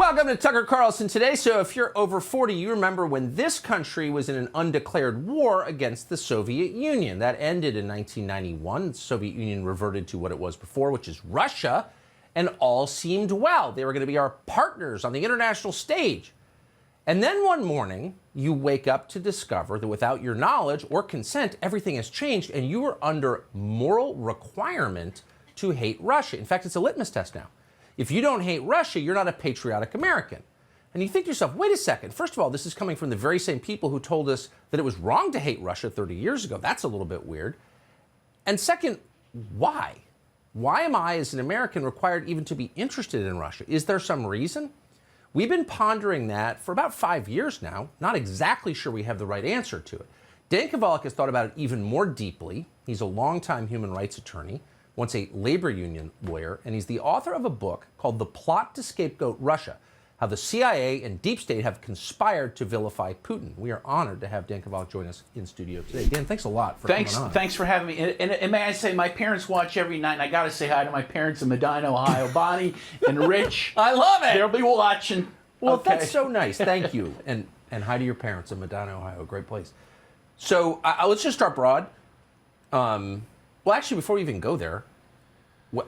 Welcome to Tucker Carlson Today. So if you're over 40, you remember when this country was in an undeclared war against the Soviet Union. That ended in 1991. The Soviet Union reverted to what it was before, which is Russia, and all seemed well. They were going to be our partners on the international stage. And then one morning, you wake up to discover that without your knowledge or consent, everything has changed, and you are under moral requirement to hate Russia. In fact, it's a litmus test now. If you don't hate Russia, you're not a patriotic American. And you think to yourself, wait a second. First of all, this is coming from the very same people who told us that it was wrong to hate Russia 30 years ago. That's a little bit weird. And second, why? Why am I, as an American, required even to be interested in Russia? Is there some reason? We've been pondering that for about 5 years now, not exactly sure we have the right answer to it. Dan Kovalik has thought about it even more deeply. He's a longtime human rights attorney, once a labor union lawyer, and he's the author of a book called The Plot to Scapegoat Russia, How the CIA and Deep State Have Conspired to Vilify Putin. We are honored to have Dan Kovalik join us in studio today. Dan, thanks a lot for coming on. Thanks for having me. And may I say, my parents watch every night, and I got to say hi to my parents in Medina, Ohio, Bonnie and Rich. I love it. They'll be watching. Well, okay. That's so nice. Thank you. And hi to your parents in Medina, Ohio. Great place. So let's just start broad. Well, actually, before we even go there,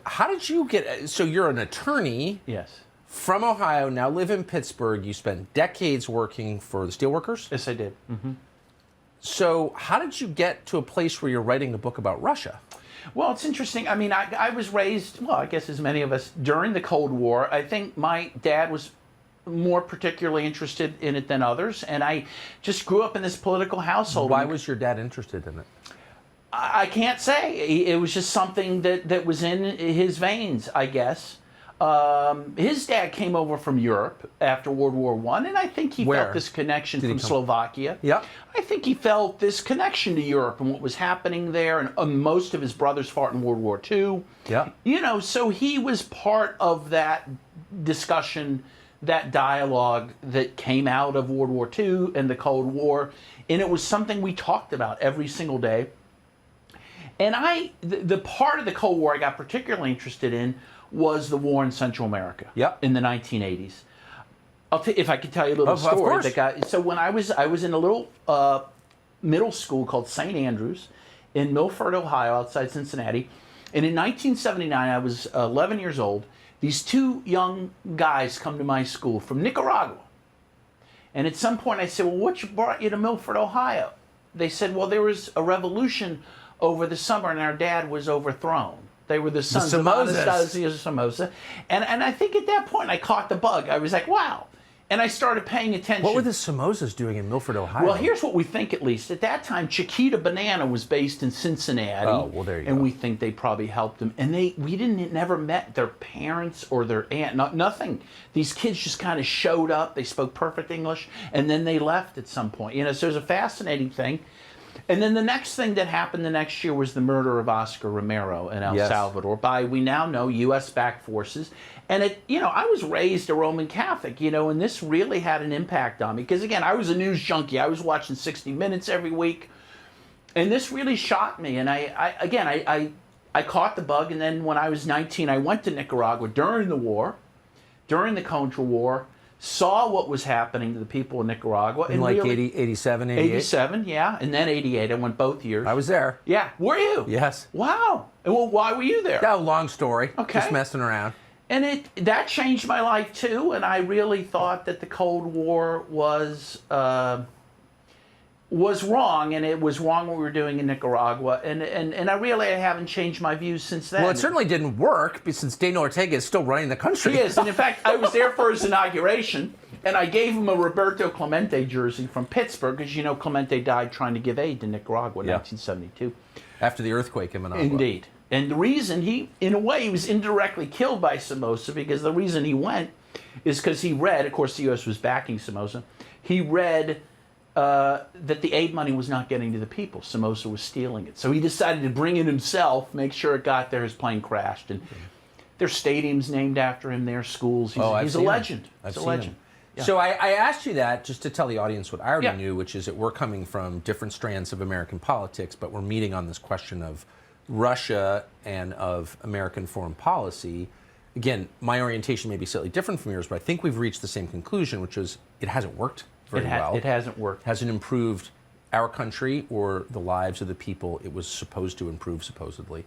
how did you get, so you're an attorney. Yes. From Ohio, now live in Pittsburgh. You spent decades working for the steelworkers? Yes, I did. Mm-hmm. So how did you get to a place where you're writing a book about Russia? Well, it's interesting. I mean, I was raised, well, I guess as many of us, during the Cold War. I think my dad was more particularly interested in it than others, and I just grew up in this political household. Why was your dad interested in it? I can't say. It was just something that was in his veins, I guess. His dad came over from Europe after World War I, and I think he felt this connection from Slovakia. Yeah. I think he felt this connection to Europe and what was happening there, and most of his brothers fought in World War II. Yeah. You know, so he was part of that discussion, that dialogue that came out of World War II and the Cold War, and it was something we talked about every single day. And the part of the Cold War I got particularly interested in was the war in Central America in the 1980s. If I could tell you a little story. So when I was in a little middle school called St. Andrews in Milford, Ohio, outside Cincinnati. And in 1979, I was 11 years old. These two young guys come to my school from Nicaragua. And at some point I said, well, what brought you to Milford, Ohio? They said, well, there was a revolution over the summer, and our dad was overthrown. They were the sons of Anastasia Somoza. And I think at that point I caught the bug. I was like, wow. And I started paying attention. What were the Somozas doing in Milford, Ohio? Well, here's what we think, at least. At that time, Chiquita Banana was based in Cincinnati. Oh, well, there you go. And we think they probably helped them. And we never met their parents or their aunt, nothing. These kids just kind of showed up. They spoke perfect English, and then they left at some point. You know, so it was a fascinating thing. And then the next thing that happened the next year was the murder of Oscar Romero in El Salvador by, we now know, U.S.-backed forces. And I was raised a Roman Catholic, and this really had an impact on me. Because again, I was a news junkie. I was watching 60 Minutes every week. And this really shocked me. And I caught the bug. And then when I was 19, I went to Nicaragua during the war, during the Contra War, saw what was happening to the people in Nicaragua. In like 87, 88? 87, yeah. And then 88. I went both years. I was there. Yeah. Were you? Yes. Wow. And well, why were you there? Yeah, long story. Okay. Just messing around. And that changed my life too. And I really thought that the Cold War was wrong, and it was wrong what we were doing in Nicaragua. And I haven't changed my views since then. Well, it certainly didn't work, since Daniel Ortega is still running the country. He is. And in fact, I was there for his inauguration, and I gave him a Roberto Clemente jersey from Pittsburgh, because Clemente died trying to give aid to Nicaragua in 1972. After the earthquake in Managua. Indeed. And the reason in a way, he was indirectly killed by Somoza, because the reason he went is because he read, of course the U.S. was backing Somoza, he read that the aid money was not getting to the people. Somoza was stealing it. So he decided to bring it himself, make sure it got there. His plane crashed. And there's stadiums named after him, there's schools. He's a legend. He's a legend. Yeah. So I asked you that just to tell the audience what I already knew, which is that we're coming from different strands of American politics, but we're meeting on this question of Russia and of American foreign policy. again, my orientation may be slightly different from yours, but I think we've reached the same conclusion, which is it hasn't worked very well. It hasn't worked. Hasn't improved our country or the lives of the people it was supposed to improve, supposedly.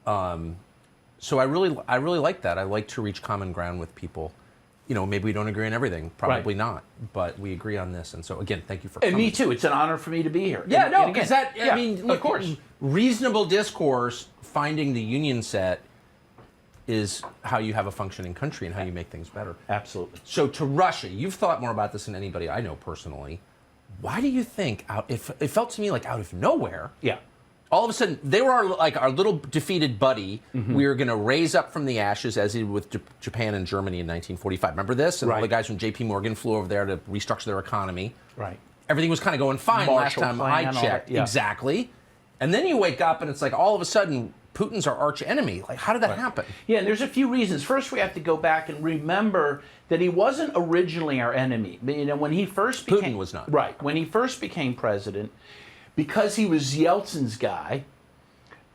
So I really like that. I like to reach common ground with people. You know, maybe we don't agree on everything, probably not, but we agree on this. And so, again, thank you for coming. And me too. It's an honor for me to be here. Yeah, no, again, because that, I mean, look, of course. Reasonable discourse, finding the union set is how you have a functioning country and how you make things better. Absolutely. So to Russia, you've thought more about this than anybody I know personally. Why do you think, it felt to me like out of nowhere, Yeah. all of a sudden, they were our little defeated buddy. We were going to raise up from the ashes, as he did with Japan and Germany in 1945. Remember this? And all the guys from J.P. Morgan flew over there to restructure their economy. Right. Everything was kind of going fine last Marshall time Plan, I all checked. that, yeah. Exactly. And then you wake up and it's like all of a sudden, Putin's our arch enemy. Like, how did that happen? Yeah, and there's a few reasons. First, we have to go back and remember that he wasn't originally our enemy. You know, when he first became... Putin was not. Right. When he first became president, because he was Yeltsin's guy,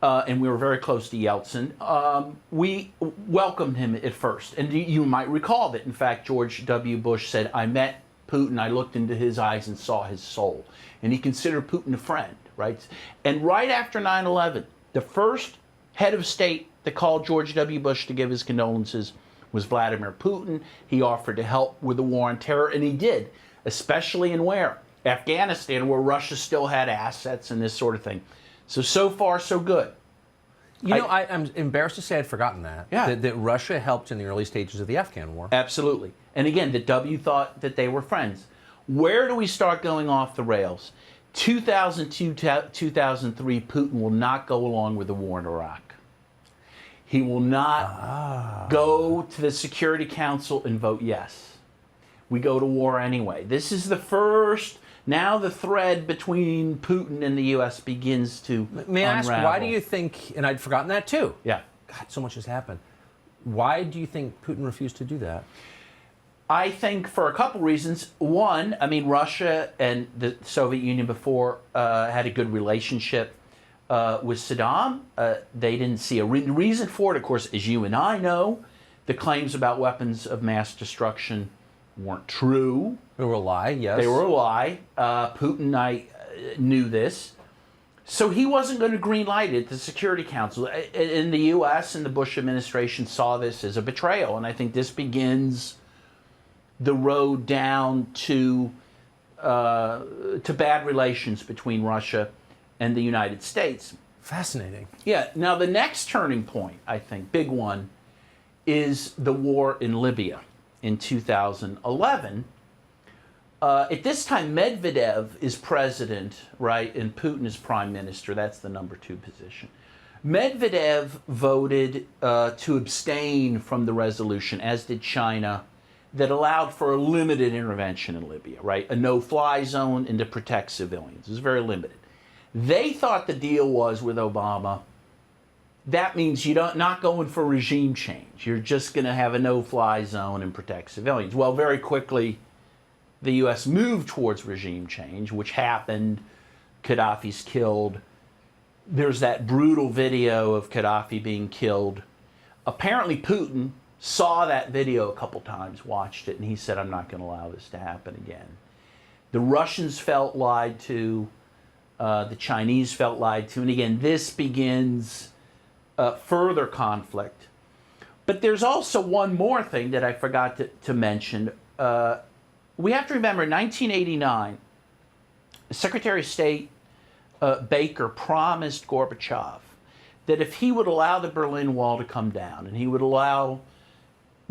and we were very close to Yeltsin, we welcomed him at first. And you might recall that, in fact, George W. Bush said, I met Putin, I looked into his eyes and saw his soul. And he considered Putin a friend, right? And right after 9/11, the first head of state that called George W. Bush to give his condolences was Vladimir Putin. He offered to help with the war on terror, and he did, especially in where? Afghanistan, where Russia still had assets and this sort of thing. So far, so good. You know, I'm embarrassed to say I'd forgotten that. Yeah. That Russia helped in the early stages of the Afghan war. Absolutely. And again, the W thought that they were friends. Where do we start going off the rails? 2002, 2003, Putin will not go along with the war in Iraq. He will not go to the Security Council and vote yes. We go to war anyway. This is the first... Now the thread between Putin and the U.S. begins to May I ask, unravel. why do you think, and I'd forgotten that too. Yeah. God, so much has happened. Why do you think Putin refused to do that? I think for a couple reasons. One, I mean, Russia and the Soviet Union before had a good relationship with Saddam. They didn't see a reason for it, of course, as you and I know. The claims about weapons of mass destruction weren't true. They were a lie, yes. They were a lie. Putin, I knew this. So he wasn't going to green light it. The Security Council in the U.S. and the Bush administration saw this as a betrayal. And I think this begins the road down to bad relations between Russia and the United States. Fascinating. Yeah. Now, the next turning point, I think, big one, is the war in Libya in 2011. At this time, Medvedev is president, right, and Putin is prime minister. That's the number 2 position. Medvedev voted to abstain from the resolution, as did China, that allowed for a limited intervention in Libya, right? A no-fly zone and to protect civilians. It was very limited. They thought the deal was with Obama, that means you're not going for regime change. You're just going to have a no-fly zone and protect civilians. Well, very quickly, the U.S. moved towards regime change, which happened. Gaddafi's killed. There's that brutal video of Gaddafi being killed. Apparently, Putin saw that video a couple times, watched it, and he said, I'm not going to allow this to happen again. The Russians felt lied to. The Chinese felt lied to. And again, this begins further conflict. But there's also one more thing that I forgot to mention. We have to remember, in 1989, Secretary of State Baker promised Gorbachev that if he would allow the Berlin Wall to come down and he would allow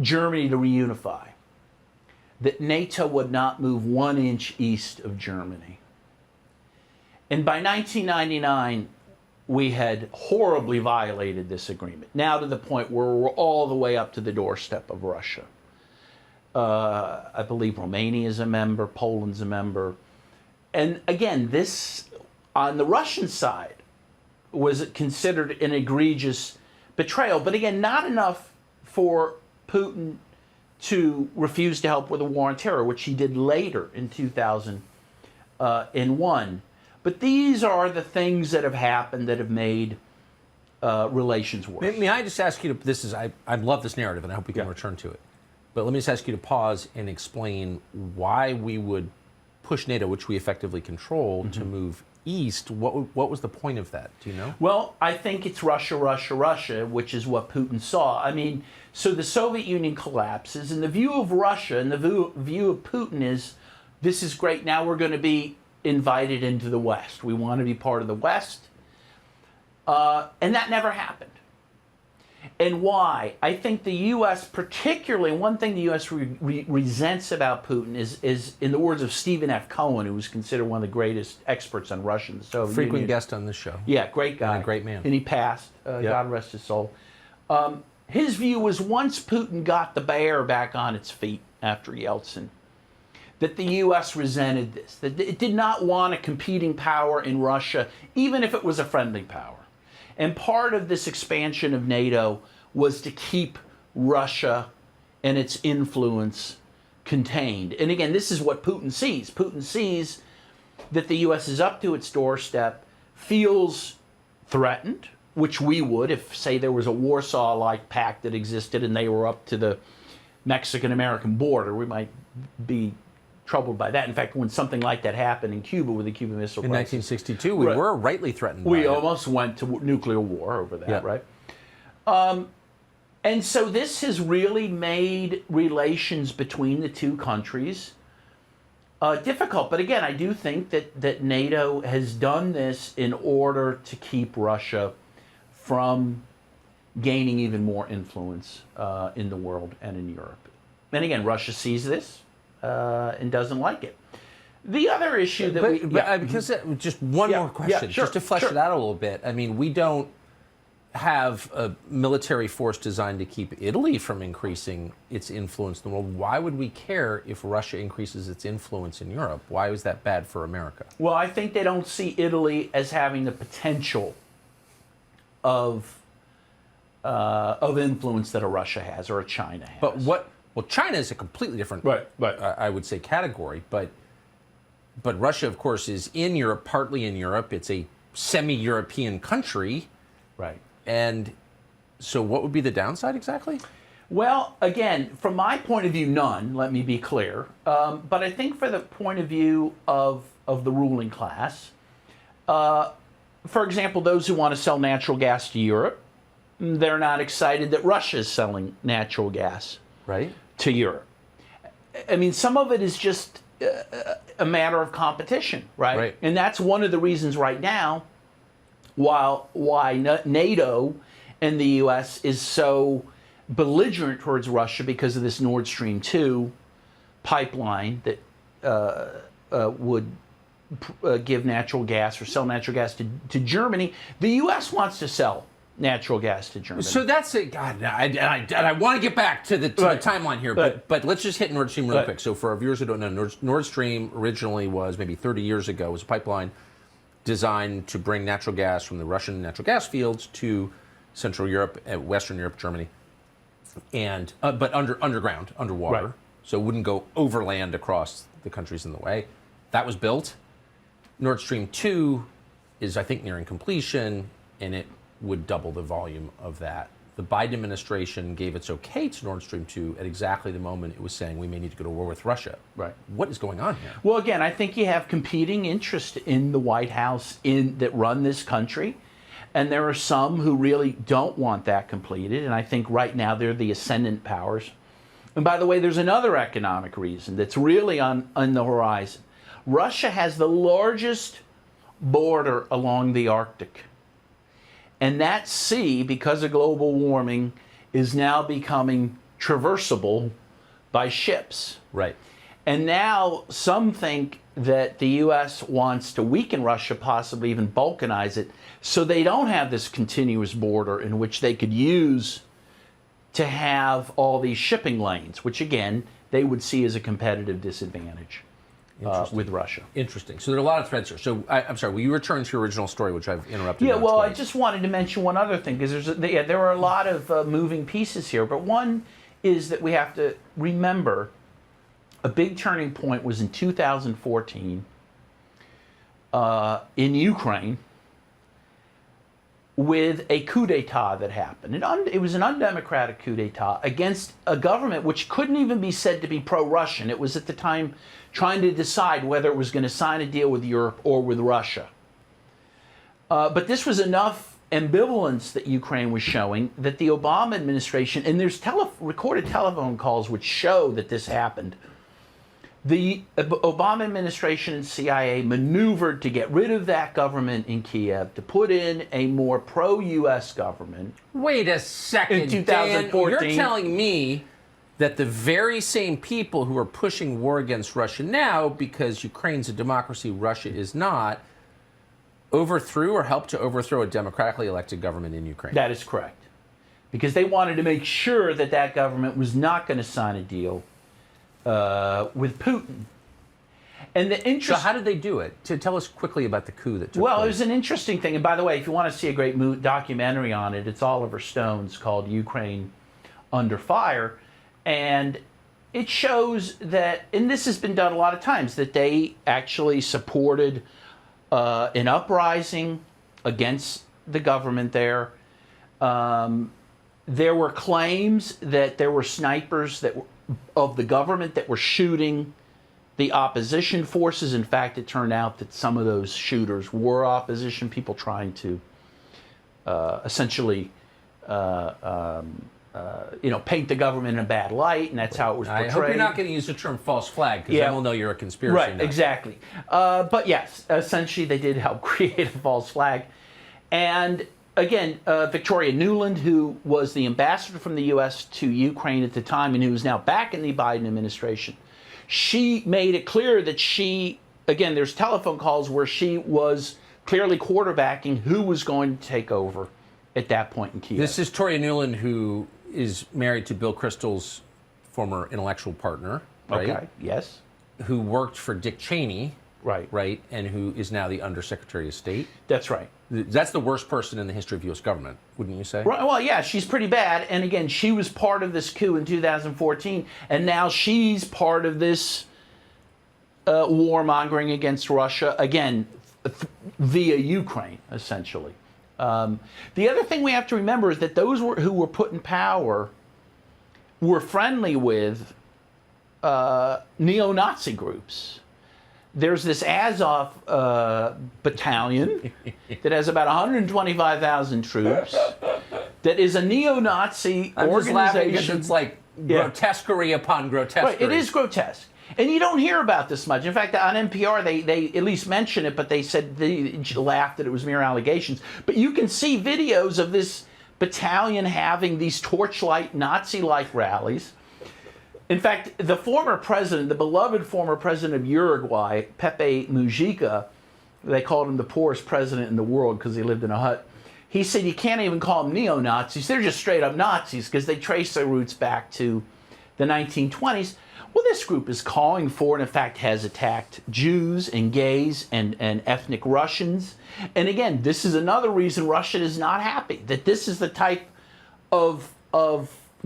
Germany to reunify, that NATO would not move 1 inch east of Germany. And by 1999, we had horribly violated this agreement, now to the point where we're all the way up to the doorstep of Russia. I believe Romania is a member, Poland's a member. And again, this, on the Russian side, was considered an egregious betrayal. But again, not enough for Putin to refuse to help with the war on terror, which he did later in 2001. But these are the things that have happened that have made relations worse. May I just ask you to, I love this narrative and I hope we can return to it. But let me just ask you to pause and explain why we would push NATO, which we effectively control, to move east. What was the point of that? Do you know? Well, I think it's Russia, Russia, Russia, which is what Putin saw. I mean, so the Soviet Union collapses, and the view of Russia and the view of Putin is, this is great, now we're going to be invited into the West. We want to be part of the West. And that never happened. And why? I think the U.S. particularly, one thing the U.S. resents about Putin is, in the words of Stephen F. Cohen, who was considered one of the greatest experts on Russia and the Soviet Frequent Union. guest on this show. Yeah, great guy. And a great man. And he passed. God rest his soul. His view was once Putin got the bear back on its feet after Yeltsin, that the U.S. resented this, that it did not want a competing power in Russia, even if it was a friendly power. And part of this expansion of NATO was to keep Russia and its influence contained. And again, this is what Putin sees. Putin sees that the U.S. is up to its doorstep, feels threatened, which we would if, say, there was a Warsaw-like pact that existed and they were up to the Mexican-American border. We might be troubled by that. In fact, when something like that happened in Cuba with the Cuban Missile Crisis. In 1962, we were rightly threatened by We it. almost went to nuclear war over that, right? And so this has really made relations between the two countries difficult. But again, I do think that NATO has done this in order to keep Russia from gaining even more influence in the world and in Europe. And again, Russia sees this and doesn't like it. The other issue that because just one more question, sure, just to flesh it out a little bit. I mean, we don't have a military force designed to keep Italy from increasing its influence in the world. Why would we care if Russia increases its influence in Europe? Why is that bad for America? Well, I think they don't see Italy as having the potential of influence that a Russia has or a China has. But well, China is a completely different, I would say, category. But Russia, of course, is in Europe, partly in Europe. It's a semi-European country. Right. And so what would be the downside exactly? Well, again, from my point of view, none, let me be clear. But I think for the point of view of the ruling class, for example, those who want to sell natural gas to Europe, they're not excited that Russia is selling natural gas to Europe. I mean, some of it is just a matter of competition, right? And that's one of the reasons right now why NATO and the U.S. is so belligerent towards Russia because of this Nord Stream 2 pipeline that would give natural gas or sell natural gas to Germany. The U.S. wants to sell natural gas to Germany. So that's it. God, I want to get back to the timeline here, but let's just hit Nord Stream real quick. So for our viewers who don't know, Nord Stream originally was maybe 30 years ago, was a pipeline designed to bring natural gas from the Russian natural gas fields to Central Europe, Western Europe, Germany, and but underground, underwater, so it wouldn't go overland across the countries in the way. That was built. Nord Stream 2 is, I think, nearing completion, and it would double the volume of that. The Biden administration gave its okay to Nord Stream 2 at exactly the moment it was saying we may need to go to war with Russia. Right. What is going on here? Well, again, I think you have competing interests in the White House that run this country. And there are some who really don't want that completed. And I think right now they're the ascendant powers. And by the way, there's another economic reason that's really on the horizon. Russia has the largest border along the Arctic. And that sea, because of global warming, is now becoming traversable by ships. Right. And now some think that the U.S. wants to weaken Russia, possibly even balkanize it, so they don't have this continuous border in which they could use to have all these shipping lanes, which, again, they would see as a competitive disadvantage with Russia. Interesting. So there are a lot of threads here. So I'm sorry, will you return to your original story, which I've interrupted? Yeah, well, I just wanted to mention one other thing, because there are a lot of moving pieces here. But one is that we have to remember a big turning point was in 2014 in Ukraine. with a coup d'etat that happened. It was an undemocratic coup d'etat against a government which couldn't even be said to be pro-Russian. It was at the time trying to decide whether it was going to sign a deal with Europe or with Russia. But this was enough ambivalence that Ukraine was showing that the Obama administration, and there's recorded telephone calls which show that this happened, the Obama administration and CIA maneuvered to get rid of that government in Kiev, to put in a more pro-U.S. government. Wait a second, in 2014. Dan, you're telling me that the very same people who are pushing war against Russia now, because Ukraine's a democracy, Russia is not, overthrew or helped to overthrow a democratically elected government in Ukraine? That is correct. Because they wanted to make sure that that government was not going to sign a deal with Putin. And the interest. So how did they do it? Tell us quickly about the coup that took Well, place. it was an interesting thing. And by the way, if you want to see a great documentary on it, it's Oliver Stone's called Ukraine Under Fire. And it shows that, and this has been done a lot of times, that they actually supported an uprising against the government there. There were claims that there were snipers of the government that were shooting the opposition forces. In fact, it turned out that some of those shooters were opposition people trying to essentially paint the government in a bad light, and that's how it was portrayed. I hope you're not going to use the term false flag, because then we'll know you're a conspiracy nut. Exactly. But yes, essentially they did help create a false flag. And again, Victoria Nuland, who was the ambassador from the U.S. to Ukraine at the time and who is now back in the Biden administration, she made it clear that there's telephone calls where she was clearly quarterbacking who was going to take over at that point in Kiev. This is Victoria Nuland, who is married to Bill Kristol's former intellectual partner, right? Okay, yes. Who worked for Dick Cheney, right, and who is now the Undersecretary of State. That's right. That's the worst person in the history of U.S. government, wouldn't you say? Right, well, yeah, she's pretty bad. And again, she was part of this coup in 2014, and now she's part of this warmongering against Russia, again, via Ukraine, essentially. The other thing we have to remember is that those who were put in power were friendly with neo-Nazi groups. There's this Azov battalion that has about 125,000 troops that is a neo-Nazi organization. I'm just laughing because it's like grotesquerie upon grotesquerie. Right, it is grotesque. And you don't hear about this much. In fact, on NPR, they at least mention it, but they said they laughed that it was mere allegations. But you can see videos of this battalion having these torchlight Nazi-like rallies. In fact, the former president, the beloved former president of Uruguay, Pepe Mujica, they called him the poorest president in the world because he lived in a hut. He said you can't even call them neo-Nazis. They're just straight up Nazis because they trace their roots back to the 1920s. Well, this group is calling for, and in fact has attacked Jews and gays and ethnic Russians. And again, this is another reason Russia is not happy, that this is the type of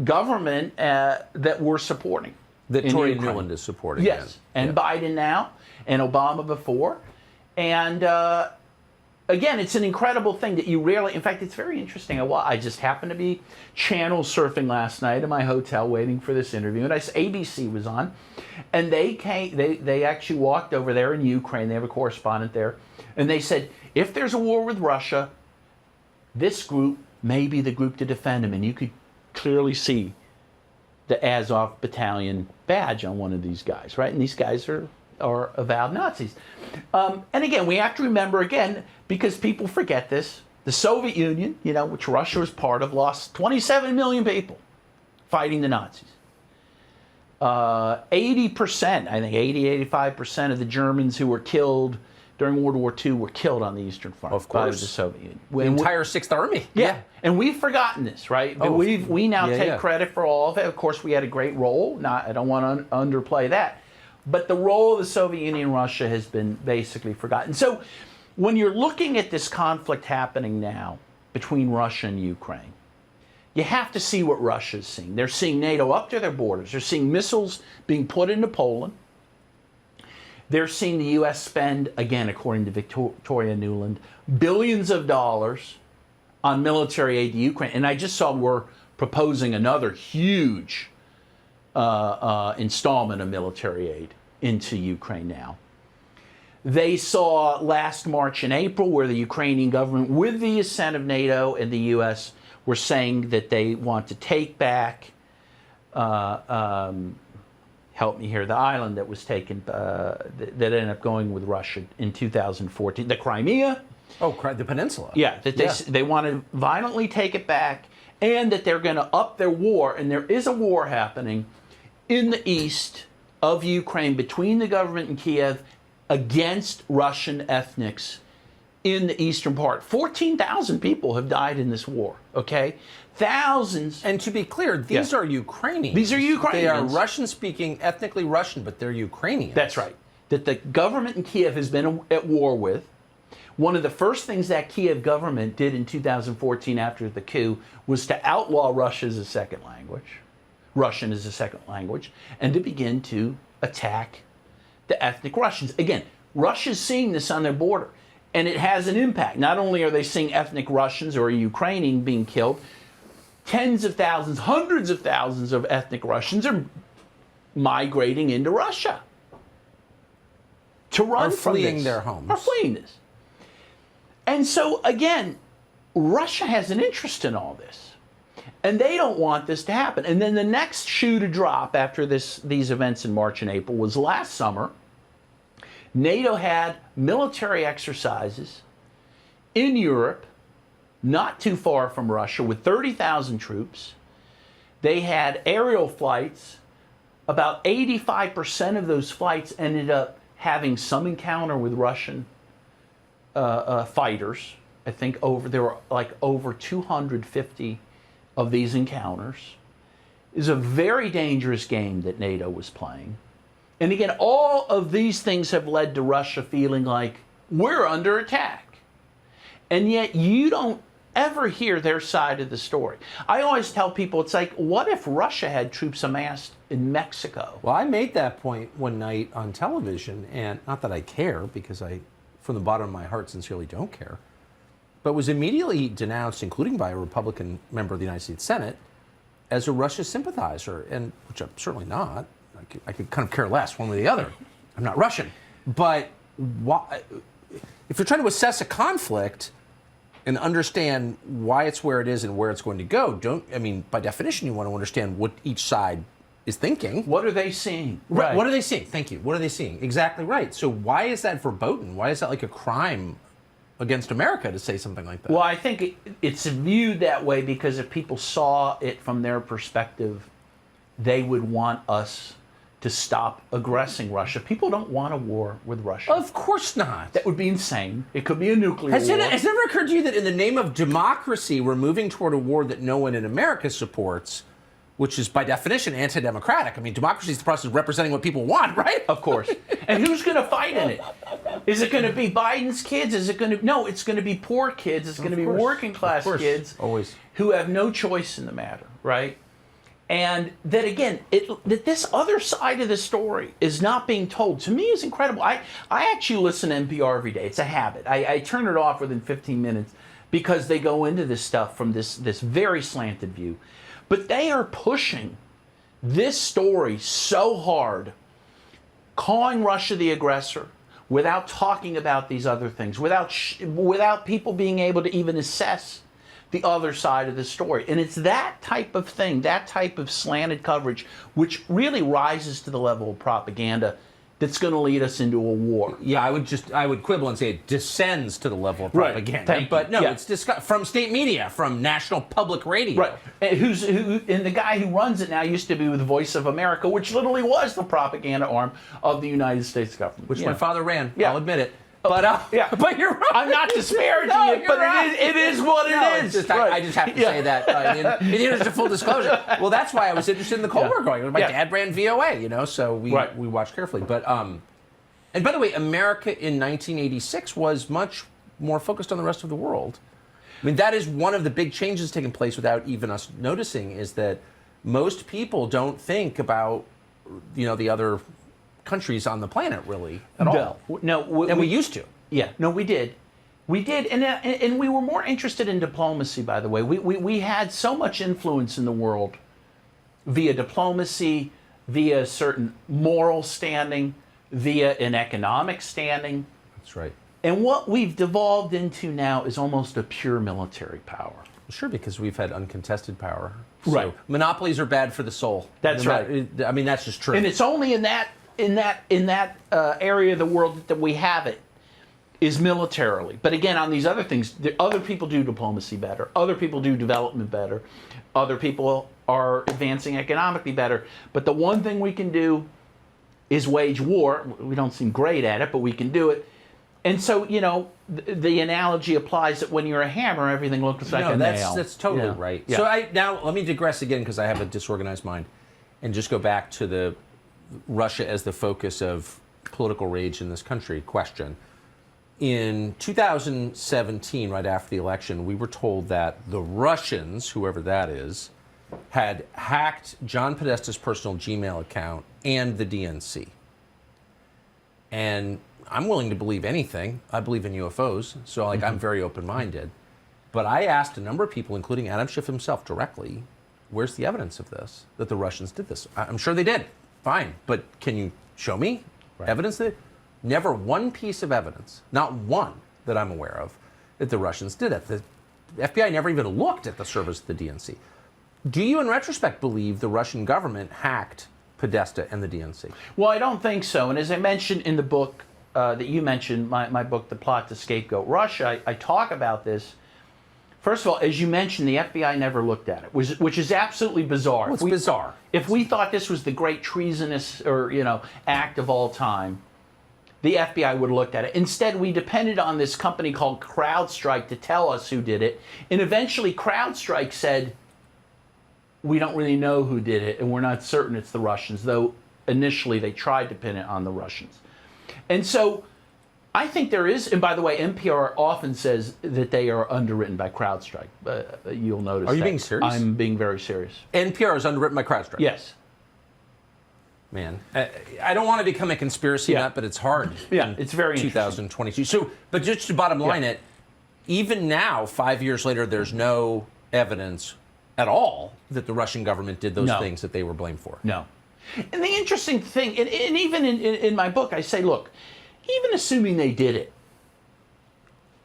government that we're supporting. That Victoria Nuland is supporting. Yes, and Biden now, and Obama before. And again, it's an incredible thing that you rarely, in fact, it's very interesting. I just happened to be channel surfing last night in my hotel waiting for this interview, and ABC was on, and they actually walked over there in Ukraine. They have a correspondent there, and they said, if there's a war with Russia, this group may be the group to defend them. And you could clearly see the Azov battalion badge on one of these guys, right? And these guys are avowed Nazis. And again, we have to remember, again, because people forget this, the Soviet Union, which Russia was part of, lost 27 million people fighting the Nazis. 80%, I think 85% of the Germans who were killed during World War II were killed on the Eastern Front. Of course. By the Soviet Union. The entire Sixth Army. Yeah. And we've forgotten this, right? But we now take credit for all of it. Of course, we had a great role. I don't want to underplay that. But the role of the Soviet Union and Russia has been basically forgotten. So when you're looking at this conflict happening now between Russia and Ukraine, you have to see what Russia's seeing. They're seeing NATO up to their borders. They're seeing missiles being put into Poland. They're seeing the U.S. spend, again, according to Victoria Nuland, billions of dollars on military aid to Ukraine. And I just saw we're proposing another huge installment of military aid into Ukraine now. They saw last March and April where the Ukrainian government, with the assent of NATO and the U.S., were saying that they want to take back, help me here, the island that was taken, that ended up going with Russia in 2014, the Crimea. Oh, the peninsula. Yeah, that they want to violently take it back, and that they're going to up their war, and there is a war happening in the east of Ukraine between the government and Kiev against Russian ethnics in the eastern part. 14,000 people have died in this war, okay? Thousands. And to be clear, these are Ukrainians. These are Ukrainians. They are Russian-speaking, ethnically Russian, but they're Ukrainians. That's right. That the government in Kiev has been at war with. One of the first things that Kiev government did in 2014 after the coup was to outlaw Russia as a second language, Russian as a second language, and to begin to attack the ethnic Russians. Again, Russia's seeing this on their border, and it has an impact. Not only are they seeing ethnic Russians or Ukrainian being killed, tens of thousands, hundreds of thousands of ethnic Russians are migrating into Russia to run from this. fleeing their homes. Are fleeing this. And so, again, Russia has an interest in all this. And they don't want this to happen. And then the next shoe to drop after these events in March and April was last summer. NATO had military exercises in Europe, not too far from Russia, with 30,000 troops. They had aerial flights. About 85% of those flights ended up having some encounter with Russian fighters. I think there were like over 250 of these encounters. Is a very dangerous game that NATO was playing. And again, all of these things have led to Russia feeling like we're under attack. And yet you don't ever hear their side of the story. I always tell people, it's like, what if Russia had troops amassed in Mexico? Well, I made that point one night on television, and not that I care, because I, from the bottom of my heart, sincerely don't care, but was immediately denounced, including by a Republican member of the United States Senate, as a Russia sympathizer, and which I'm certainly not. I could kind of care less one way or the other. I'm not Russian. But why, if you're trying to assess a conflict and understand why it's where it is and where it's going to go, by definition, you want to understand what each side is thinking. What are they seeing? Right. What are they seeing? Thank you. What are they seeing? Exactly right. So why is that verboten? Why is that like a crime against America to say something like that? Well, I think it's viewed that way because if people saw it from their perspective, they would want us to stop aggressing Russia. People don't want a war with Russia. Of course not. That would be insane. It could be a nuclear war. Has it never occurred to you that in the name of democracy, we're moving toward a war that no one in America supports, which is by definition anti-democratic? I mean, democracy is the process of representing what people want, right? Of course. And who's going to fight in it? Is it going to be Biden's kids? Is it going to... No, it's going to be poor kids. It's going to be working class kids. Always. Who have no choice in the matter, right? And that, again, that this other side of the story is not being told, to me, is incredible. I actually listen to NPR every day. It's a habit. I turn it off within 15 minutes because they go into this stuff from this very slanted view. But they are pushing this story so hard, calling Russia the aggressor, without talking about these other things, without people being able to even assess the other side of the story. And it's that type of thing, that type of slanted coverage, which really rises to the level of propaganda that's going to lead us into a war. Yeah, I would quibble and say it descends to the level of propaganda. Right. But no, it's from state media, from national public radio. Right. And the guy who runs it now used to be with Voice of America, which literally was the propaganda arm of the United States government. Which my father ran, Yeah. I'll admit it. But but you're right. I'm not disparaging it, but right. it is what it is. I just have to say that in the interest of full disclosure. Well, that's why I was interested in the Cold War going. My dad ran VOA, so we watched carefully. But and by the way, America in 1986 was much more focused on the rest of the world. I mean, that is one of the big changes taking place without even us noticing, is that most people don't think about the other countries on the planet really at all. No, and we used to. Yeah, no, we did. We did, and we were more interested in diplomacy, by the way. We had so much influence in the world via diplomacy, via a certain moral standing, via an economic standing. That's right. And what we've devolved into now is almost a pure military power. Sure, because we've had uncontested power. So Right. monopolies are bad for the soul. That's right. I mean, that's just true. And it's only in that area of the world that we have it is militarily. But again, on these other things, other people do diplomacy better. Other people do development better. Other people are advancing economically better. But the one thing we can do is wage war. We don't seem great at it, but we can do it. And so, the analogy applies that when you're a hammer, everything looks like a nail. That's totally right. Yeah. So now let me digress again because I have a disorganized mind and just go back to the Russia as the focus of political rage in this country question. In 2017, right after the election, we were told that the Russians, whoever that is, had hacked John Podesta's personal Gmail account and the DNC. And I'm willing to believe anything. I believe in UFOs, so I'm very open-minded. But I asked a number of people, including Adam Schiff himself directly, where's the evidence of this, that the Russians did this? I'm sure they did. Fine. But can you show me evidence that never one piece of evidence, not one that I'm aware of, that the Russians did it. The FBI never even looked at the servers of the DNC. Do you, in retrospect, believe the Russian government hacked Podesta and the DNC? Well, I don't think so. And as I mentioned in the book that you mentioned, my book, The Plot to Scapegoat Russia, I talk about this. First of all, as you mentioned, the FBI never looked at it, which is absolutely bizarre. Well, it's bizarre. If we thought this was the great treasonous act of all time, the FBI would have looked at it. Instead, we depended on this company called CrowdStrike to tell us who did it. And eventually, CrowdStrike said, we don't really know who did it, and we're not certain it's the Russians, though initially they tried to pin it on the Russians. And so I think there is, and by the way, NPR often says that they are underwritten by CrowdStrike. You'll notice that. Are you being serious? I'm being very serious. NPR is underwritten by CrowdStrike? Yes. Man, I don't want to become a conspiracy nut, but it's hard. Yeah, it's very 2022. So, but just to bottom line it, even now, 5 years later, there's no evidence at all that the Russian government did those things that they were blamed for. No. And the interesting thing, and even in my book, I say, look, even assuming they did it,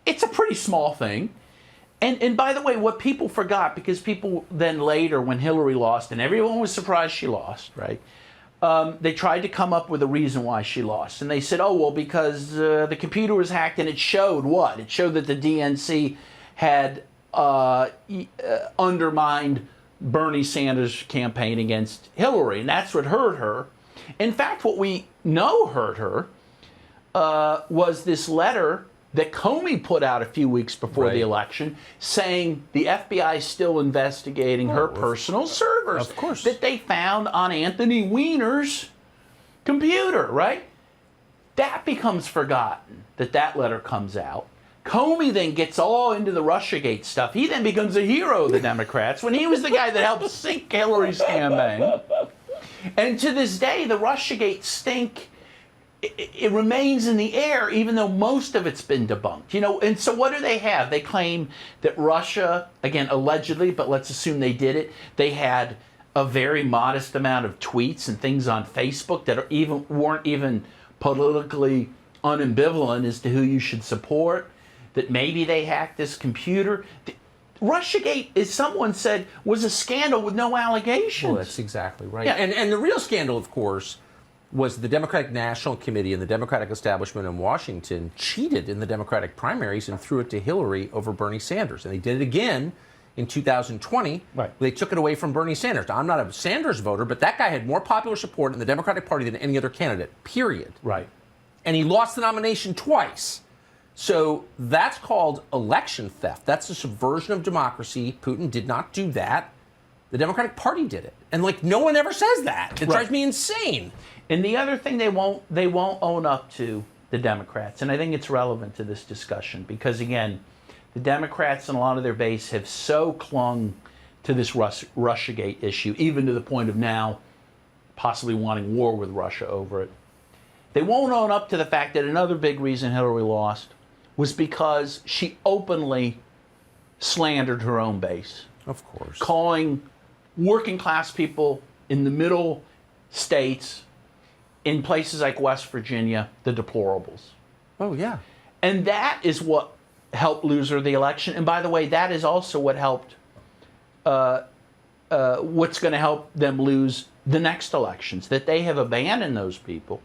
it's a pretty small thing. And by the way, what people forgot, because people then later, when Hillary lost, and everyone was surprised she lost, right? They tried to come up with a reason why she lost. And they said, oh, well, because the computer was hacked and it showed what? It showed that the DNC had undermined Bernie Sanders' campaign against Hillary. And that's what hurt her. In fact, what we know hurt her was this letter that Comey put out a few weeks before the election saying the FBI is still investigating her personal servers that they found on Anthony Weiner's computer, right? That becomes forgotten, that letter comes out. Comey then gets all into the Russiagate stuff. He then becomes a hero of the Democrats when he was the guy that helped sink Hillary's campaign. And to this day, the Russiagate stink, it remains in the air, even though most of it's been debunked. And so what do they have? They claim that Russia, again, allegedly, but let's assume they did it, they had a very modest amount of tweets and things on Facebook that weren't even politically unambivalent as to who you should support, that maybe they hacked this computer. Russiagate, as someone said, was a scandal with no allegations. Well, that's exactly right. Yeah. And the real scandal, of course, was the Democratic National Committee and the Democratic establishment in Washington cheated in the Democratic primaries and threw it to Hillary over Bernie Sanders. And they did it again in 2020. Right. They took it away from Bernie Sanders. Now, I'm not a Sanders voter, but that guy had more popular support in the Democratic Party than any other candidate, period. Right. And he lost the nomination twice. So that's called election theft. That's a subversion of democracy. Putin did not do that. The Democratic Party did it. And no one ever says that. It drives me insane. And the other thing they won't own up to, the Democrats, and I think it's relevant to this discussion because, again, the Democrats and a lot of their base have so clung to this Russiagate issue, even to the point of now possibly wanting war with Russia over it. They won't own up to the fact that another big reason Hillary lost was because she openly slandered her own base, Of course. calling working class people in the middle states, in places like West Virginia, the deplorables. Oh, yeah. And that is what helped lose her the election. And by the way, that is also what helped, what's going to help them lose the next elections, that they have abandoned those people.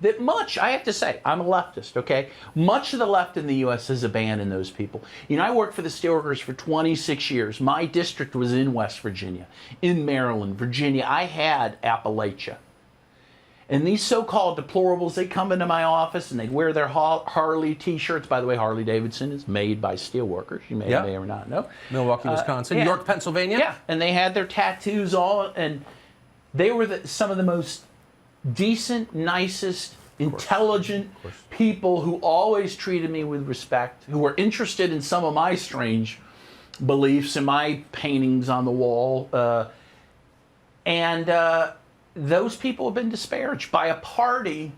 That much, I have to say, I'm a leftist, okay? Much of the left in the U.S. has abandoned those people. You know, I worked for the Steelworkers for 26 years. My district was in West Virginia, in Maryland, Virginia. I had Appalachia. And these so-called deplorables, they come into my office and they'd wear their Harley T-shirts. By the way, Harley Davidson is made by steelworkers. You may or not know. Milwaukee, Wisconsin. Yeah. York, Pennsylvania. Yeah, and they had their tattoos all, and they were some of the most decent, nicest, intelligent people who always treated me with respect, who were interested in some of my strange beliefs and my paintings on the wall. Those people have been disparaged by a party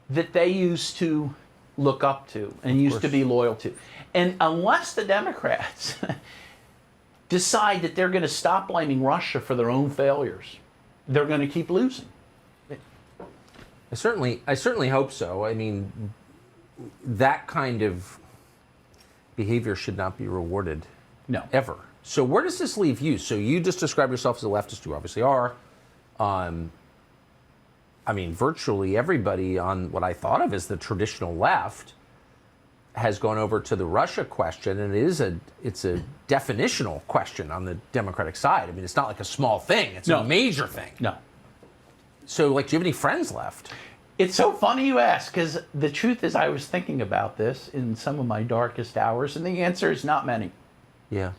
that they used to look up to and used to be loyal to. And unless the Democrats decide that they're going to stop blaming Russia for their own failures, they're going to keep losing. I certainly hope so. I mean, that kind of behavior should not be rewarded. No. Ever. So where does this leave you? So you just described yourself as a leftist. You obviously are. I mean, virtually everybody on what I thought of as the traditional left has gone over to the Russia question, and it's a definitional question on the Democratic side. I mean, it's not like a small thing; it's a major thing. No. So, like, do you have any friends left? It's so funny you ask, because the truth is I was thinking about this in some of my darkest hours, and the answer is not many. Yeah.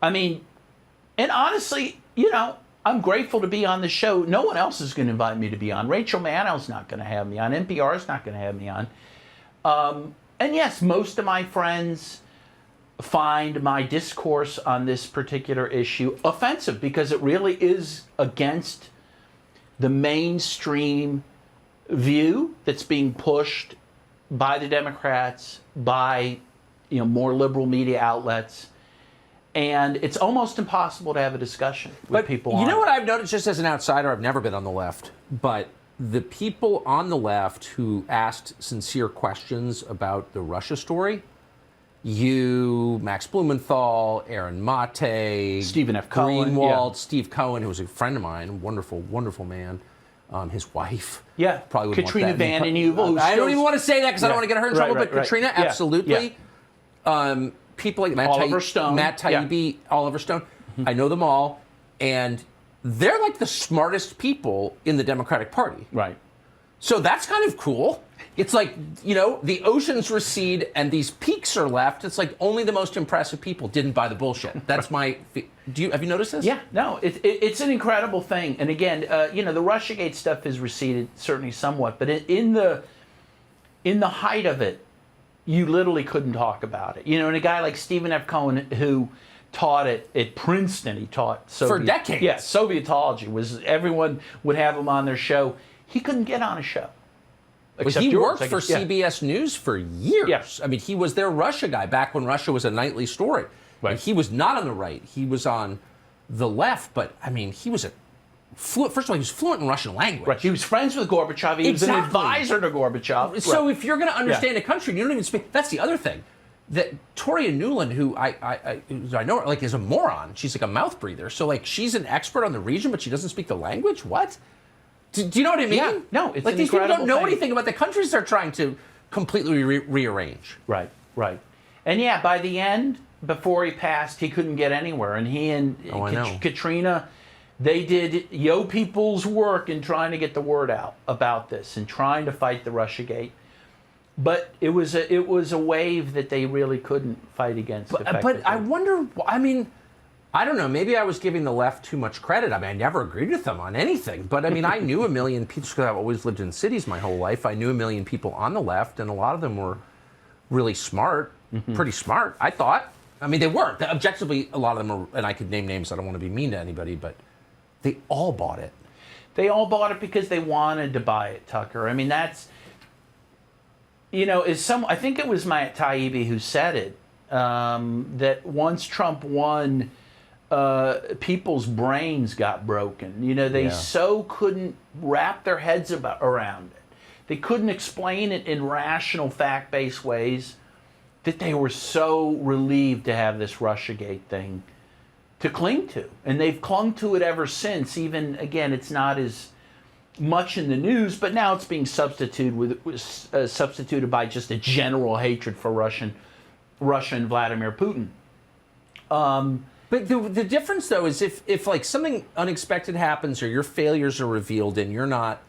I mean, and honestly, you know, I'm grateful to be on the show. No one else is going to invite me to be on. Rachel Maddow's not going to have me on. NPR is not going to have me on. And yes, most of my friends find my discourse on this particular issue offensive because it really is against the mainstream view that's being pushed by the Democrats, by more liberal media outlets. And it's almost impossible to have a discussion with people on it. You know what I've noticed just as an outsider? I've never been on the left. But the people on the left who asked sincere questions about the Russia story, you, Max Blumenthal, Aaron Mate, Stephen F. Cohen, Greenwald, Steve Cohen, who was a friend of mine, wonderful, wonderul man. His wife. Yeah. Probably wouldn't Katrina want that. Vanden Heuvel. I don't even want to say that because I don't want to get her in trouble, but Katrina, Yeah. absolutely. Yeah. People like Matt Taibbi, Oliver Stone. I know them all, and they're like the smartest people in the Democratic Party. Right. So that's kind of cool. It's like, the oceans recede and these peaks are left. It's like only the most impressive people didn't buy the bullshit. That's my... have you noticed this? Yeah, no, it's an incredible thing. And again, the Russiagate stuff has receded certainly somewhat, but in the height of it, you literally couldn't talk about it. And a guy like Stephen F. Cohen, who taught at Princeton, he taught for decades. Yeah, Sovietology everyone would have him on their show. He couldn't get on a show. But he worked for CBS News for years. Yes. I mean, he was their Russia guy back when Russia was a nightly story. Right. And he was not on the right. He was on the left. But, I mean, he was first of all, he was fluent in Russian language. Right. He was friends with Gorbachev. He was an advisor to Gorbachev. So if you're going to understand a country, you don't even speak. That's the other thing. That Toria Nuland, who I know, like, is a moron. She's like a mouth breather. So, like, she's an expert on the region, but she doesn't speak the language? What? Do you know what I mean? Yeah. No, it's like an these people don't know thing. anything about the countries they're trying to completely rearrange. Right. And yeah, by the end, before he passed, he couldn't get anywhere. And he and Katrina, they did people's work in trying to get the word out about this and trying to fight the Russiagate. But it was a wave that they really couldn't fight against effectively. But I wonder, I mean, I don't know, maybe I was giving the left too much credit. I mean, I never agreed with them on anything. But, I mean, I knew a million people, because I've always lived in cities my whole life. I knew a million people on the left, and a lot of them were really smart, pretty smart, I thought. I mean, they were. Objectively, a lot of them are, and I could name names, I don't want to be mean to anybody, but they all bought it. They all bought it because they wanted to buy it, Tucker. I mean, that's... I think it was Matt Taibbi who said it, that once Trump won, people's brains got broken. They so couldn't wrap their heads around it. They couldn't explain it in rational, fact-based ways, that they were so relieved to have this Russiagate thing to cling to. And they've clung to it ever since. Even, again, it's not as much in the news, but now it's being substituted by just a general hatred for Russia and Vladimir Putin. But the difference, though, is if like something unexpected happens or your failures are revealed and you're not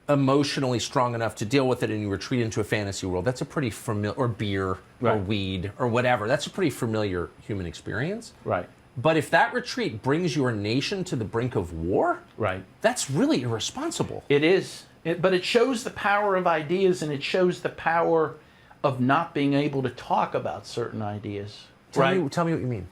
emotionally strong enough to deal with it and you retreat into a fantasy world, that's a pretty familiar, or beer or weed or whatever, that's a pretty familiar human experience. Right. But if that retreat brings your nation to the brink of war, that's really irresponsible. It is. But it shows the power of ideas, and it shows the power of not being able to talk about certain ideas. Tell me what you mean.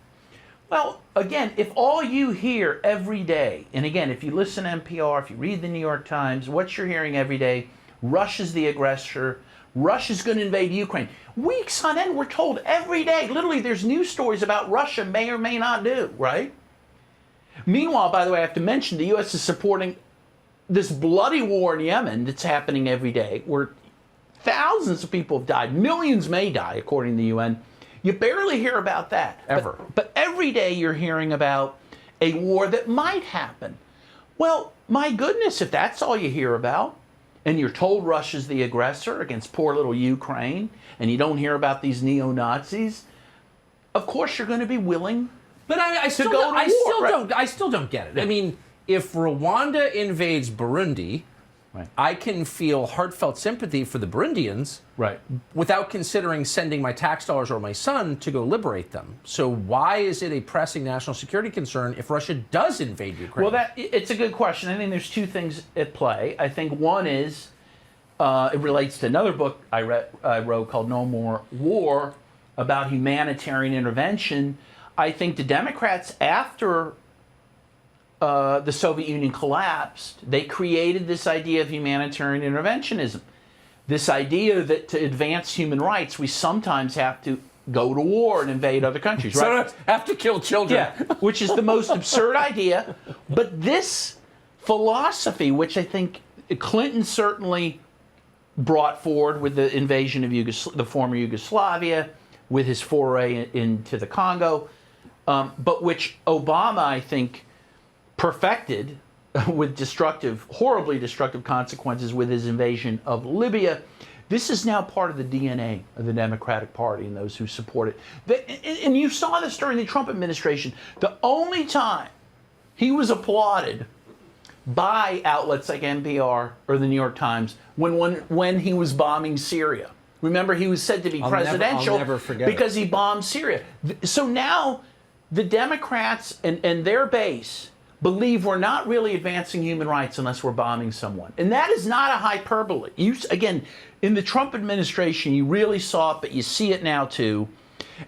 Well, again, if all you hear every day, and again, if you listen to NPR, if you read the New York Times, what you're hearing every day, Russia's the aggressor, Russia's going to invade Ukraine. Weeks on end, we're told every day, literally there's news stories about Russia may or may not do, right? Meanwhile, by the way, I have to mention the U.S. is supporting this bloody war in Yemen that's happening every day, where thousands of people have died, millions may die, according to the UN. You barely hear about that. Ever. But every day you're hearing about a war that might happen. Well, my goodness, if that's all you hear about, and you're told Russia's the aggressor against poor little Ukraine, and you don't hear about these neo-Nazis, of course you're going to be willing I still don't get it. Yeah. I mean, if Rwanda invades Burundi, I can feel heartfelt sympathy for the Burundians without considering sending my tax dollars or my son to go liberate them. So why is it a pressing national security concern if Russia does invade Ukraine? Well, it's a good question. I think there's two things at play. I think one is, it relates to another book I wrote called No More War, about humanitarian intervention. I think the Democrats, after the Soviet Union collapsed, they created this idea of humanitarian interventionism. This idea that to advance human rights, we sometimes have to go to war and invade other countries, right? Sometimes have to kill children. Yeah, which is the most absurd idea. But this philosophy, which I think Clinton certainly brought forward with the invasion of the former Yugoslavia, with his foray into the Congo, but which Obama, I think, perfected with horribly destructive consequences with his invasion of Libya. This is now part of the DNA of the Democratic Party and those who support it. And you saw this during the Trump administration. The only time he was applauded by outlets like NPR or the New York Times when he was bombing Syria. Remember, he was said to be presidential I'll never forget because he bombed Syria. So now the Democrats and their base believe we're not really advancing human rights unless we're bombing someone. And that is not a hyperbole. Again, in the Trump administration, you really saw it, but you see it now too.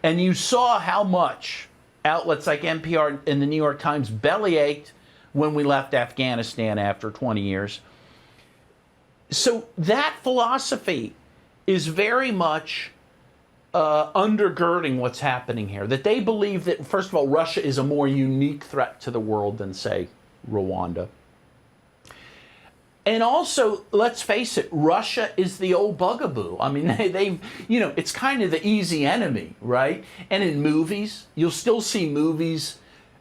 And you saw how much outlets like NPR and the New York Times bellyached when we left Afghanistan after 20 years. So that philosophy is very much undergirding what's happening here. That they believe that, first of all, Russia is a more unique threat to the world than, say, Rwanda. And also, let's face it, Russia is the old bugaboo. I mean, it's kind of the easy enemy, right? And in movies, you'll still see movies.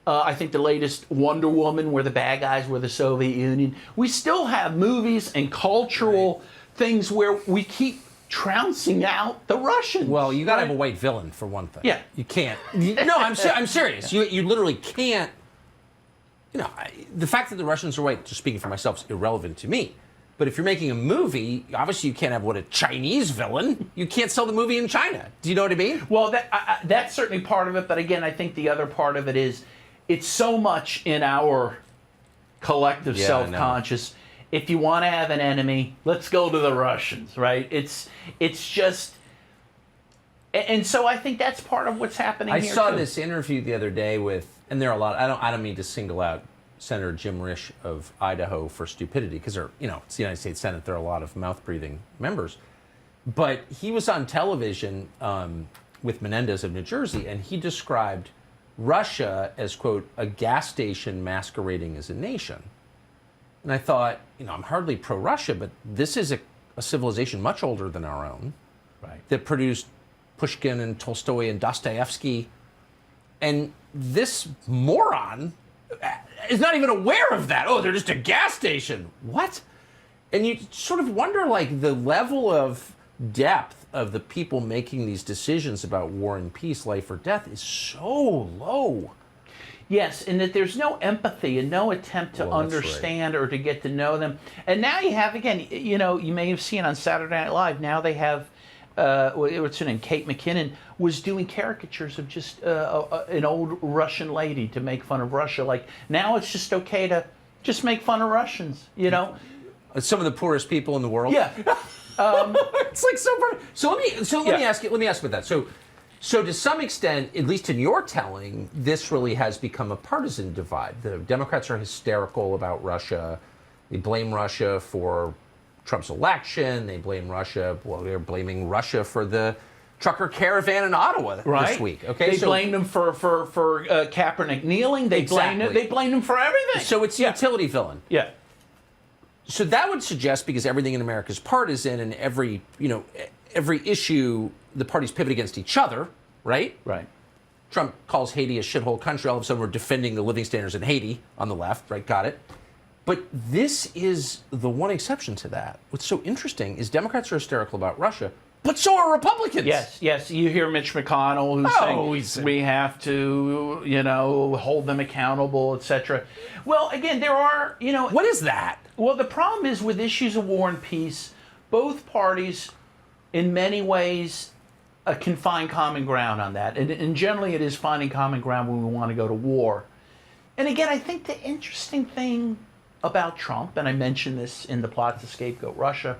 I think the latest Wonder Woman, where the bad guys were the Soviet Union. We still have movies and cultural things where we keep trouncing out the Russians. Well, you got to have a white villain for one thing. Yeah, you can't. No, I'm serious. You literally can't. The fact that the Russians are white, just speaking for myself, is irrelevant to me. But if you're making a movie, obviously you can't have a Chinese villain. You can't sell the movie in China. Do you know what I mean? Well, that's certainly part of it. But again, I think the other part of it is it's so much in our collective self-conscious. If you want to have an enemy, let's go to the Russians, right? It's just, and so I think that's part of what's happening here. I saw this interview the other day with, and there are a lot. I don't mean to single out Senator Jim Risch of Idaho for stupidity, because it's the United States Senate. There are a lot of mouth-breathing members, But he was on television with Menendez of New Jersey, and he described Russia as, quote, a gas station masquerading as a nation. And I thought, I'm hardly pro-Russia, but this is a civilization much older than our own, right, that produced Pushkin and Tolstoy and Dostoevsky. And this moron is not even aware of that. Oh, they're just a gas station. What? And you sort of wonder, like, the level of depth of the people making these decisions about war and peace, life or death, is so low. Yes, and that there's no empathy and no attempt to understand or to get to know them. And now you have, again, you may have seen on Saturday Night Live, now they have, what's her name, Kate McKinnon, was doing caricatures of just an old Russian lady to make fun of Russia. Like, now it's just okay to just make fun of Russians, Some of the poorest people in the world? Yeah. It's like so perfect. So let me ask you about that. So to some extent, at least in your telling, this really has become a partisan divide. The Democrats are hysterical about Russia. They blame Russia for Trump's election. They blame Russia. Well, they're blaming Russia for the trucker caravan in Ottawa this week. Okay, they blamed him for Kaepernick kneeling. They blamed him for everything. So it's a utility villain. Yeah. So that would suggest, because everything in America is partisan, and every issue, the parties pivot against each other, right? Right. Trump calls Haiti a shithole country. All of a sudden, we're defending the living standards in Haiti on the left, right? Got it. But this is the one exception to that. What's so interesting is Democrats are hysterical about Russia, but so are Republicans. Yes. You hear Mitch McConnell who's saying we have to, hold them accountable, etc. Well, again, there are, What is that? Well, the problem is with issues of war and peace, both parties, in many ways, can find common ground on that. And generally it is finding common ground when we want to go to war. And again, I think the interesting thing about Trump, and I mentioned this in the plot to scapegoat Russia,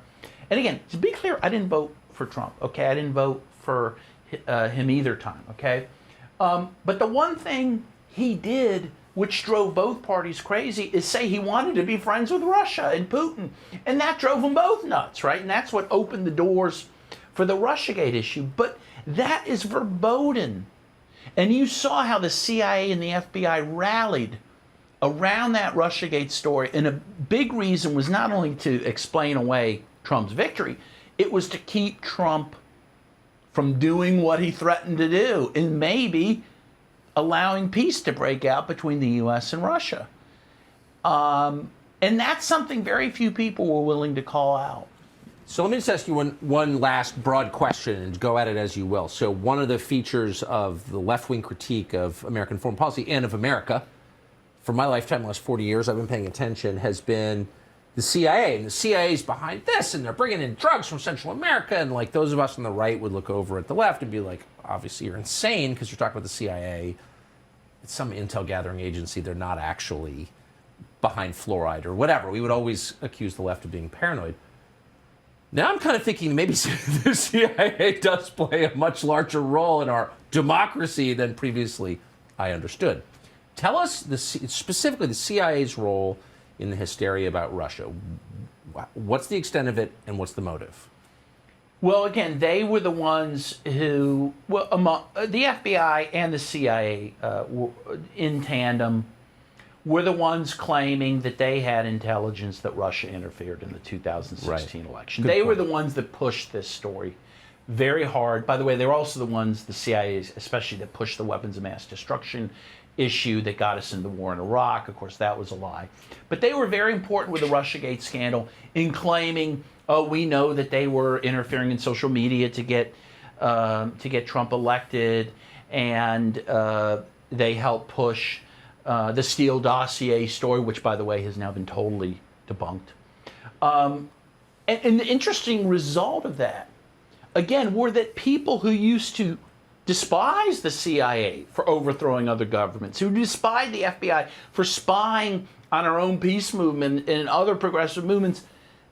and again, to be clear, I didn't vote for Trump, okay? I didn't vote for him either time, okay? But the one thing he did, which drove both parties crazy, is say he wanted to be friends with Russia and Putin. And that drove them both nuts, right? And that's what opened the doors for the Russiagate issue. But that is verboten. And you saw how the CIA and the FBI rallied around that Russiagate story. And a big reason was not only to explain away Trump's victory, it was to keep Trump from doing what he threatened to do, and maybe allowing peace to break out between the U.S. and Russia. And that's something very few people were willing to call out. So let me just ask you one last broad question, and go at it as you will. So one of the features of the left-wing critique of American foreign policy and of America, for my lifetime, the last 40 years I've been paying attention, has been the CIA. And the CIA's behind this, and they're bringing in drugs from Central America. And like those of us on the right would look over at the left and be like, obviously you're insane because you're talking about the CIA. It's some intel gathering agency. They're not actually behind fluoride or whatever. We would always accuse the left of being paranoid. Now I'm kind of thinking maybe the CIA does play a much larger role in our democracy than previously I understood. Tell us specifically the CIA's role in the hysteria about Russia. What's the extent of it, and what's the motive? Well, again, they were the ones who, the FBI and the CIA in tandem were the ones claiming that they had intelligence that Russia interfered in the 2016 election. They were the ones that pushed this story very hard. By the way, they were also the ones, the CIA especially, that pushed the weapons of mass destruction issue that got us into the war in Iraq. Of course, that was a lie. But they were very important with the Russiagate scandal in claiming, oh, we know that they were interfering in social media to get Trump elected, and they helped push the Steele dossier story, which, by the way, has now been totally debunked. And the interesting result of that, again, were that people who used to despise the CIA for overthrowing other governments, who despised the FBI for spying on our own peace movement and other progressive movements,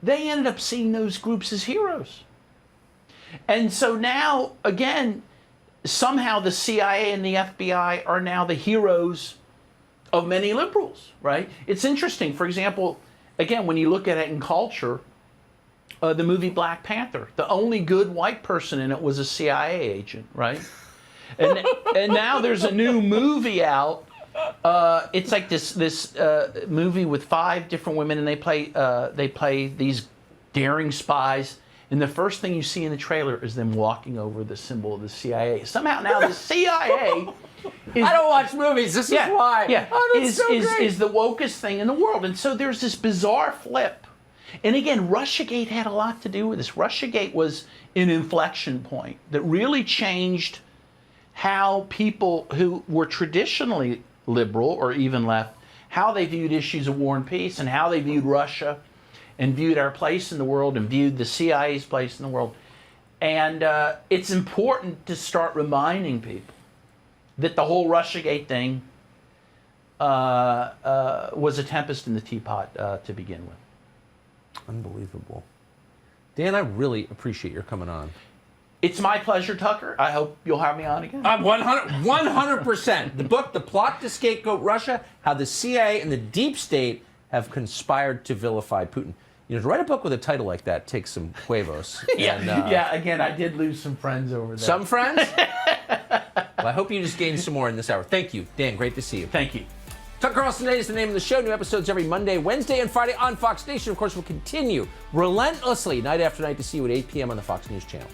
they ended up seeing those groups as heroes. And so now, again, somehow the CIA and the FBI are now the heroes of many liberals, right? It's interesting. For example, again, when you look at it in culture, The movie Black Panther. The only good white person in it was a CIA agent, right? And now there's a new movie out. It's like this movie with 5 different women, and they play these daring spies. And the first thing you see in the trailer is them walking over the symbol of the CIA. Somehow now the CIA is, I don't watch movies. This is why. Yeah, oh, that's so great. is the wokest thing in the world. And so there's this bizarre flip. And again, Russiagate had a lot to do with this. Russiagate was an inflection point that really changed how people who were traditionally liberal or even left, how they viewed issues of war and peace, and how they viewed Russia and viewed our place in the world and viewed the CIA's place in the world. And it's important to start reminding people that the whole Russiagate thing was a tempest in the teapot to begin with. Unbelievable. Dan, I really appreciate your coming on. It's my pleasure, Tucker. I hope you'll have me on again. 100%. The book, The Plot to Scapegoat Russia, How the CIA and the Deep State Have Conspired to Vilify Putin. You know, to write a book with a title like that takes some huevos. Yeah, again, I did lose some friends over there. Some friends? Well, I hope you just gained some more in this hour. Thank you, Dan. Great to see you. Thank you. Tucker Carlson Today is the name of the show. New episodes every Monday, Wednesday, and Friday on Fox Nation. Of course, we'll continue relentlessly night after night to see you at 8 p.m. on the Fox News Channel.